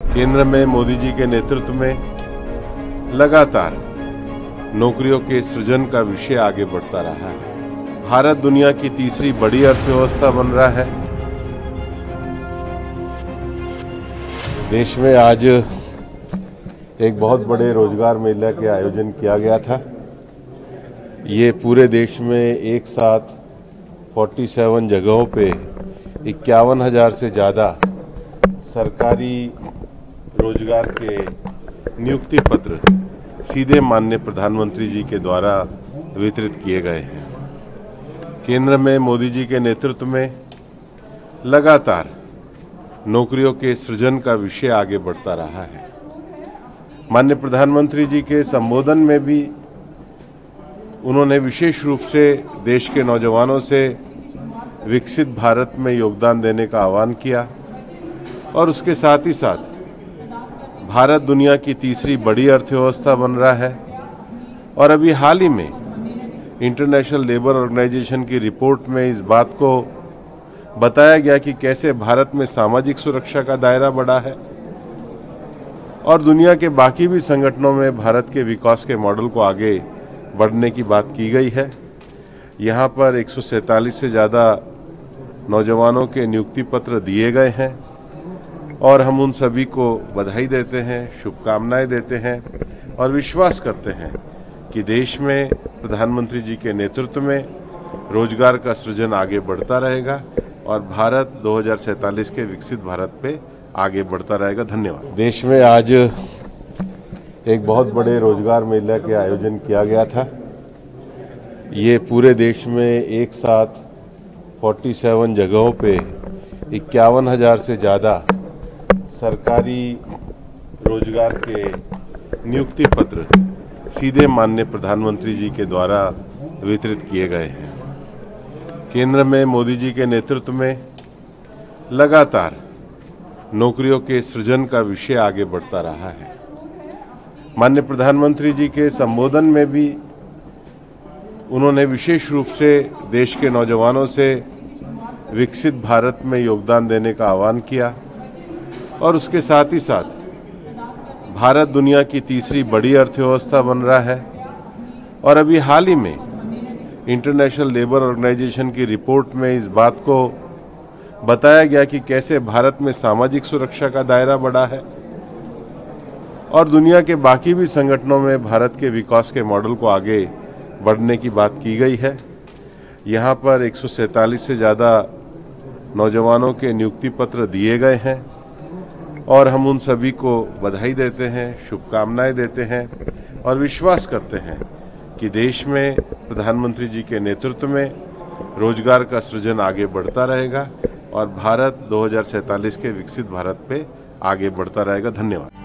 केंद्र में मोदी जी के नेतृत्व में लगातार नौकरियों के सृजन का विषय आगे बढ़ता रहा है। भारत दुनिया की तीसरी बड़ी अर्थव्यवस्था बन रहा है। देश में आज एक बहुत बड़े रोजगार मेला के आयोजन किया गया था। ये पूरे देश में एक साथ 47 जगहों पे 51,000 से ज़्यादा सरकारी रोजगार के नियुक्ति पत्र सीधे माननीय प्रधानमंत्री जी के द्वारा वितरित किए गए हैं। केंद्र में मोदी जी के नेतृत्व में लगातार नौकरियों के सृजन का विषय आगे बढ़ता रहा है। माननीय प्रधानमंत्री जी के संबोधन में भी उन्होंने विशेष रूप से देश के नौजवानों से विकसित भारत में योगदान देने का आह्वान किया और उसके साथ ही साथ भारत दुनिया की तीसरी बड़ी अर्थव्यवस्था बन रहा है। और अभी हाल ही में इंटरनेशनल लेबर ऑर्गेनाइजेशन की रिपोर्ट में इस बात को बताया गया कि कैसे भारत में सामाजिक सुरक्षा का दायरा बढ़ा है और दुनिया के बाकी भी संगठनों में भारत के विकास के मॉडल को आगे बढ़ने की बात की गई है। यहाँ पर 147 से ज़्यादा नौजवानों के नियुक्ति पत्र दिए गए हैं और हम उन सभी को बधाई देते हैं, शुभकामनाएं देते हैं और विश्वास करते हैं कि देश में प्रधानमंत्री जी के नेतृत्व में रोजगार का सृजन आगे बढ़ता रहेगा और भारत 2047 के विकसित भारत पे आगे बढ़ता रहेगा। धन्यवाद। देश में आज एक बहुत बड़े रोजगार मेला के आयोजन किया गया था। ये पूरे देश में एक साथ 47 जगहों पे 51,000 से ज़्यादा सरकारी रोजगार के नियुक्ति पत्र सीधे माननीय प्रधानमंत्री जी के द्वारा वितरित किए गए हैं। केंद्र में मोदी जी के नेतृत्व में लगातार नौकरियों के सृजन का विषय आगे बढ़ता रहा है। माननीय प्रधानमंत्री जी के संबोधन में भी उन्होंने विशेष रूप से देश के नौजवानों से विकसित भारत में योगदान देने का आह्वान किया और उसके साथ ही साथ भारत दुनिया की तीसरी बड़ी अर्थव्यवस्था बन रहा है। और अभी हाल ही में इंटरनेशनल लेबर ऑर्गेनाइजेशन की रिपोर्ट में इस बात को बताया गया कि कैसे भारत में सामाजिक सुरक्षा का दायरा बढ़ा है और दुनिया के बाकी भी संगठनों में भारत के विकास के मॉडल को आगे बढ़ने की बात की गई है। यहाँ पर 147 से ज़्यादा नौजवानों के नियुक्ति पत्र दिए गए हैं और हम उन सभी को बधाई देते हैं, शुभकामनाएं देते हैं और विश्वास करते हैं कि देश में प्रधानमंत्री जी के नेतृत्व में रोजगार का सृजन आगे बढ़ता रहेगा और भारत 2047 के विकसित भारत पे आगे बढ़ता रहेगा। धन्यवाद।